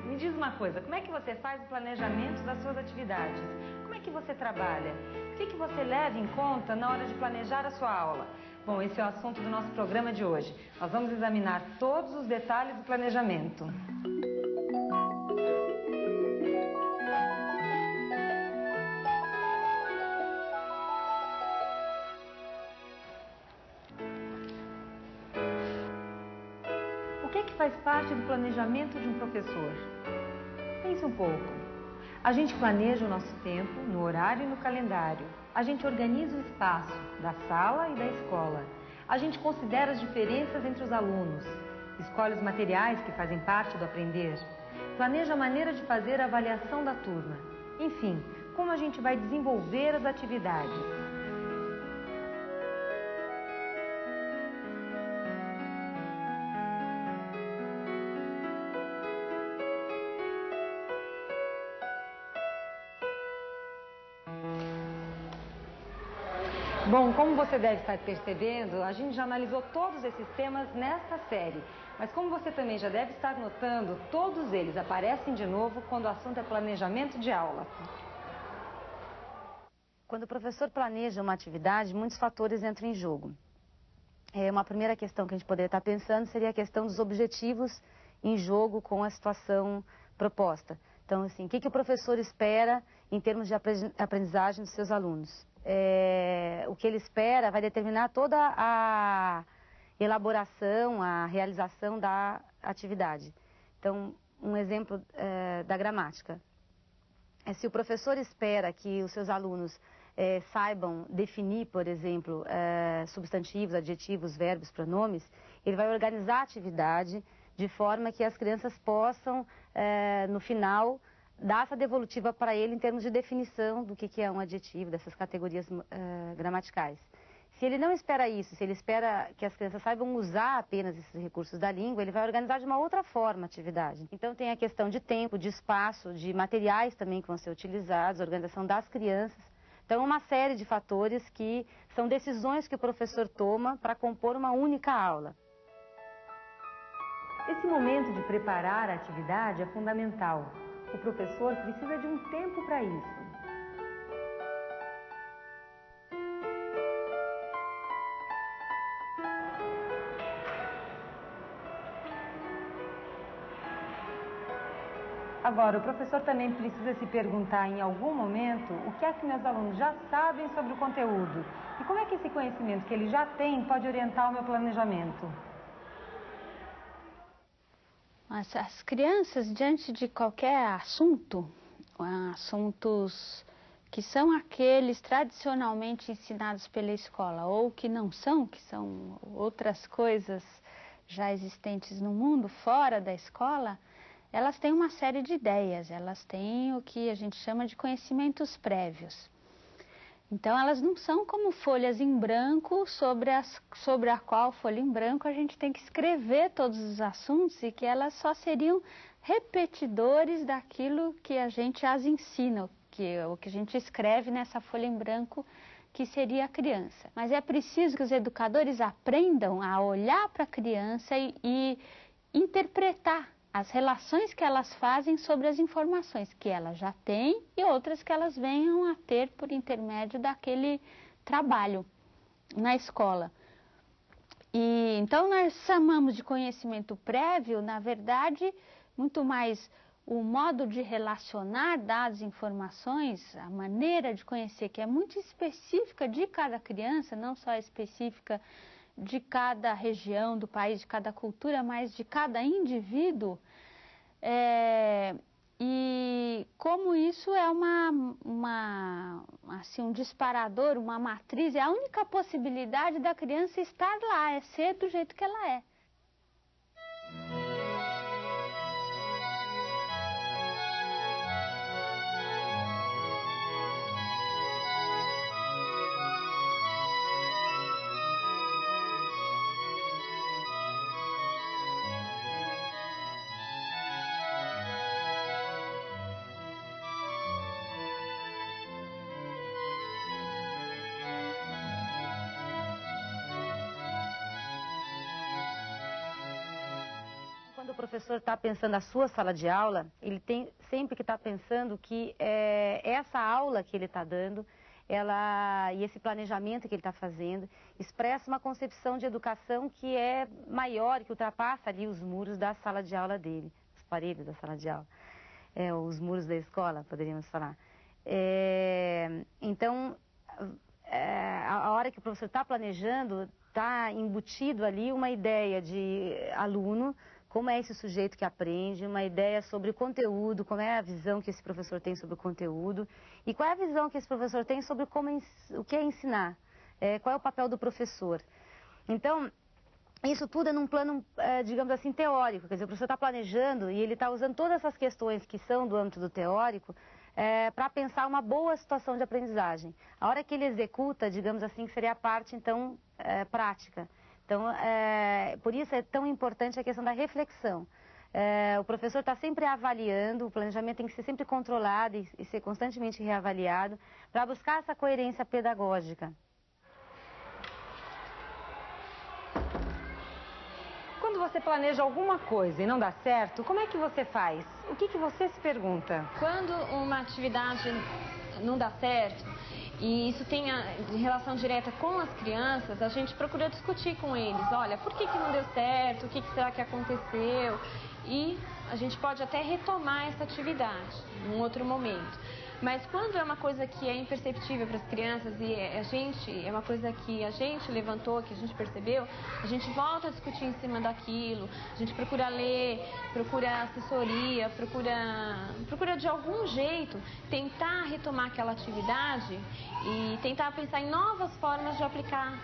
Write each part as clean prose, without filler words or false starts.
Me diz uma coisa, como é que você faz o planejamento das suas atividades? Como é que você trabalha? O que você leva em conta na hora de planejar a sua aula? Bom, esse é o assunto do nosso programa de hoje. Nós vamos examinar todos os detalhes do planejamento. O que faz parte do planejamento de um professor? Pense um pouco. A gente planeja o nosso tempo no horário e no calendário. A gente organiza o espaço da sala e da escola. A gente considera as diferenças entre os alunos. Escolhe os materiais que fazem parte do aprender. Planeja a maneira de fazer a avaliação da turma. Enfim, como a gente vai desenvolver as atividades. Bom, como você deve estar percebendo, a gente já analisou todos esses temas nesta série. Mas como você também já deve estar notando, todos eles aparecem de novo quando o assunto é planejamento de aula. Quando o professor planeja uma atividade, muitos fatores entram em jogo. Uma primeira questão que a gente poderia estar pensando seria a questão dos objetivos em jogo com a situação proposta. Então, assim, o que o professor espera em termos de aprendizagem dos seus alunos? O que ele espera vai determinar toda a elaboração, a realização da atividade. Então, um exemplo da gramática. Se o professor espera que os seus alunos saibam definir, por exemplo, substantivos, adjetivos, verbos, pronomes, ele vai organizar a atividade de forma que as crianças possam, no final, dar essa devolutiva para ele em termos de definição do que é um adjetivo, dessas categorias gramaticais. Se ele não espera isso, se ele espera que as crianças saibam usar apenas esses recursos da língua, ele vai organizar de uma outra forma a atividade. Então tem a questão de tempo, de espaço, de materiais também que vão ser utilizados, a organização das crianças. Então uma série de fatores que são decisões que o professor toma para compor uma única aula. Esse momento de preparar a atividade é fundamental. O professor precisa de um tempo para isso. Agora, o professor também precisa se perguntar em algum momento o que é que meus alunos já sabem sobre o conteúdo e como é que esse conhecimento que eles já têm pode orientar o meu planejamento. As crianças, diante de qualquer assunto, assuntos que são aqueles tradicionalmente ensinados pela escola ou que não são, que são outras coisas já existentes no mundo, fora da escola, elas têm uma série de ideias, elas têm o que a gente chama de conhecimentos prévios. Então, elas não são como folhas em branco sobre a qual folha em branco a gente tem que escrever todos os assuntos e que elas só seriam repetidores daquilo que a gente as ensina, o que a gente escreve nessa folha em branco que seria a criança. Mas é preciso que os educadores aprendam a olhar para a criança e interpretar as relações que elas fazem sobre as informações que elas já têm e outras que elas venham a ter por intermédio daquele trabalho. na escola. E então nós chamamos de conhecimento prévio, na verdade, muito mais o modo de relacionar dados e informações, a maneira de conhecer, que é muito específica de cada criança, não só específica de cada região do país, de cada cultura, mas de cada indivíduo. E como isso é assim, um disparador, uma matriz, é a única possibilidade da criança estar lá, é ser do jeito que ela é. Quando o professor está pensando a sua sala de aula, ele tem sempre que estar pensando que essa aula que ele está dando, e esse planejamento que ele está fazendo, expressa uma concepção de educação que é maior, que ultrapassa ali os muros da sala de aula dele, os paredes da sala de aula, os muros da escola, poderíamos falar. Então, a hora que o professor está planejando, está embutido ali uma ideia de aluno, como é esse sujeito que aprende, uma ideia sobre o conteúdo, como é a visão que esse professor tem sobre o conteúdo e qual é a visão que esse professor tem sobre o que é ensinar, qual é o papel do professor. Então, isso tudo é num plano, digamos assim, teórico, quer dizer, o professor está planejando e ele está usando todas essas questões que são do âmbito do teórico para pensar uma boa situação de aprendizagem. A hora que ele executa, digamos assim, que seria a parte, então, prática. Então, por isso é tão importante a questão da reflexão. O professor está sempre avaliando, o planejamento tem que ser sempre controlado e ser constantemente reavaliado para buscar essa coerência pedagógica. Quando você planeja alguma coisa e não dá certo, como é que você faz? O que você se pergunta? Quando uma atividade não dá certo, e isso tem relação direta com as crianças, a gente procura discutir com eles. Olha, por que não deu certo? O que será que aconteceu? E a gente pode até retomar essa atividade em um outro momento. Mas quando é uma coisa que é imperceptível para as crianças e é uma coisa que a gente levantou, que a gente percebeu, a gente volta a discutir em cima daquilo, a gente procura ler, procura assessoria, procura de algum jeito tentar retomar aquela atividade e tentar pensar em novas formas de aplicar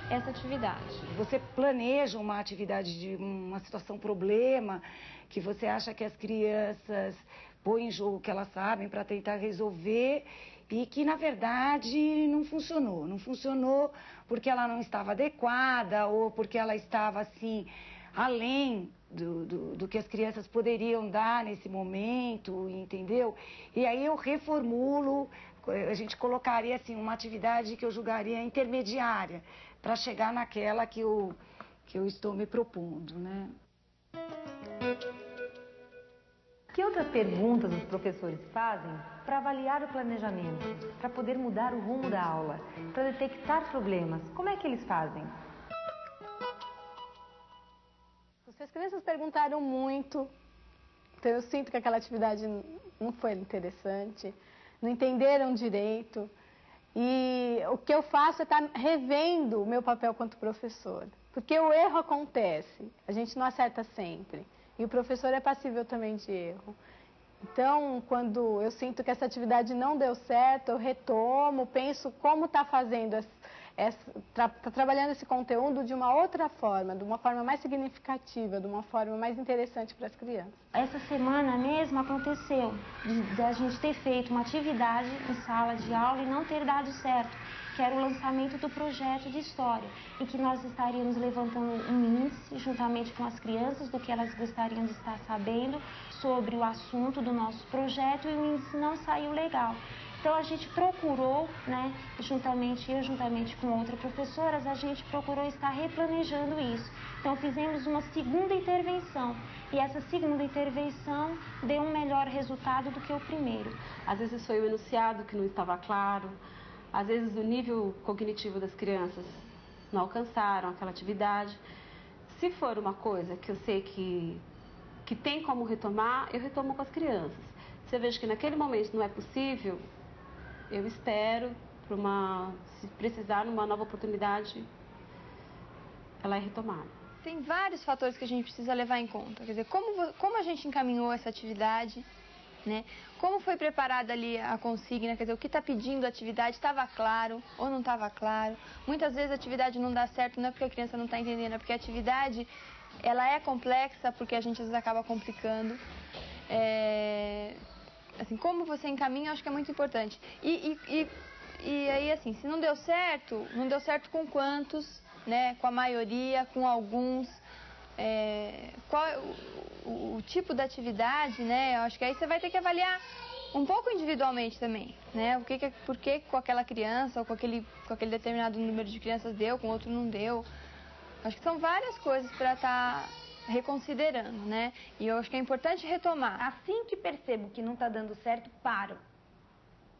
essa atividade. Você planeja uma atividade de uma situação problema, que você acha que as crianças põem em jogo o que elas sabem para tentar resolver e que, na verdade, não funcionou. Não funcionou porque ela não estava adequada ou porque ela estava, assim, além do que as crianças poderiam dar nesse momento, entendeu? E aí eu reformulo, a gente colocaria, assim, uma atividade que eu julgaria intermediária para chegar naquela que eu estou me propondo, né? Que outras perguntas os professores fazem para avaliar o planejamento, para poder mudar o rumo da aula, para detectar problemas? Como é que eles fazem? As crianças perguntaram muito, então eu sinto que aquela atividade não foi interessante, não entenderam direito. E o que eu faço é estar revendo o meu papel quanto professor, porque o erro acontece, a gente não acerta sempre. E o professor é passível também de erro. Então, quando eu sinto que essa atividade não deu certo, eu retomo, penso como está fazendo, está trabalhando esse conteúdo de uma outra forma, de uma forma mais significativa, de uma forma mais interessante para as crianças. Essa semana mesmo aconteceu de a gente ter feito uma atividade em sala de aula e não ter dado certo, que era o lançamento do projeto de história, e que nós estaríamos levantando um índice, juntamente com as crianças, do que elas gostariam de estar sabendo sobre o assunto do nosso projeto, e o índice não saiu legal. Então a gente procurou, né, juntamente com outras professoras, a gente procurou estar replanejando isso. Então fizemos uma segunda intervenção, e essa segunda intervenção deu um melhor resultado do que o primeiro. Às vezes foi o enunciado que não estava claro, às vezes o nível cognitivo das crianças não alcançaram aquela atividade. Se for uma coisa que eu sei que tem como retomar, eu retomo com as crianças. Se eu vejo que naquele momento não é possível, eu espero se precisar, numa nova oportunidade, ela é retomada. Tem vários fatores que a gente precisa levar em conta. Quer dizer, como a gente encaminhou essa atividade, né? Como foi preparada ali a consigna, quer dizer, o que está pedindo a atividade, estava claro ou não estava claro. Muitas vezes a atividade não dá certo, não é porque a criança não está entendendo, é porque a atividade, ela é complexa, porque a gente às vezes acaba complicando. Assim, como você encaminha, eu acho que é muito importante. E aí, assim, se não deu certo com quantos, né? Com a maioria, com alguns. Qual é o tipo da atividade, né? Eu acho que aí você vai ter que avaliar um pouco individualmente também, né? Por que com aquela criança ou com aquele determinado número de crianças deu, com outro não deu. Acho que são várias coisas para estar reconsiderando, né? E eu acho que é importante retomar. Assim que percebo que não está dando certo, paro.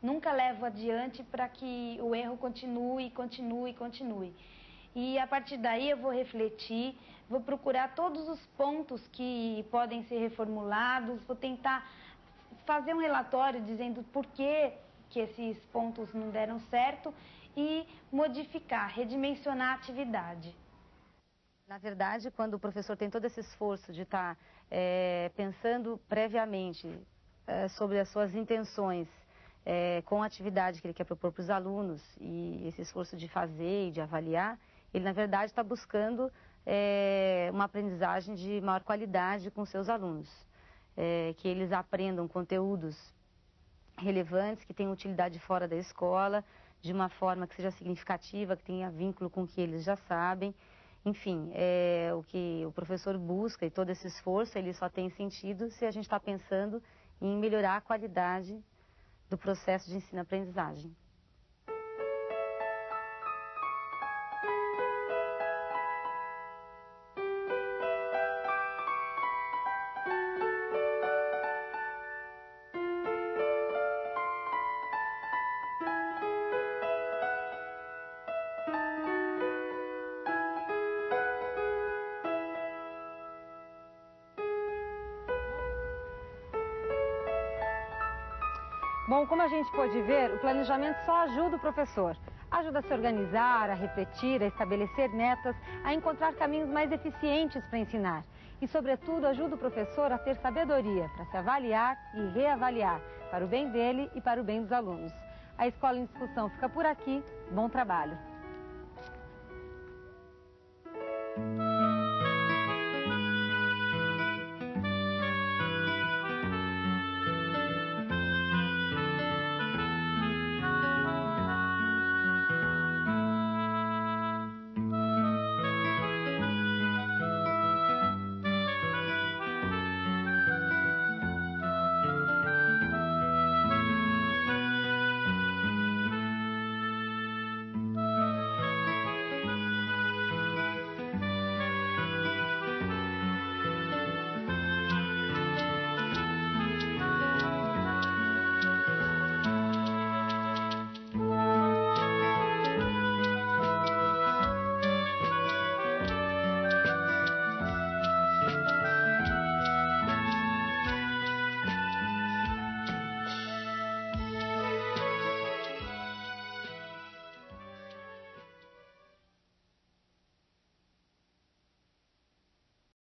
Nunca levo adiante para que o erro continue. E a partir daí eu vou refletir, vou procurar todos os pontos que podem ser reformulados, vou tentar fazer um relatório dizendo por que esses pontos não deram certo e modificar, redimensionar a atividade. Na verdade, quando o professor tem todo esse esforço de estar pensando previamente sobre as suas intenções com a atividade que ele quer propor para os alunos e esse esforço de fazer e de avaliar, ele, na verdade, está buscando uma aprendizagem de maior qualidade com seus alunos. Que eles aprendam conteúdos relevantes, que tenham utilidade fora da escola, de uma forma que seja significativa, que tenha vínculo com o que eles já sabem. Enfim, o que o professor busca e todo esse esforço, ele só tem sentido se a gente está pensando em melhorar a qualidade do processo de ensino-aprendizagem. Bom, como a gente pôde ver, o planejamento só ajuda o professor. Ajuda a se organizar, a refletir, a estabelecer metas, a encontrar caminhos mais eficientes para ensinar. E, sobretudo, ajuda o professor a ter sabedoria para se avaliar e reavaliar, para o bem dele e para o bem dos alunos. A Escola em Discussão fica por aqui. Bom trabalho!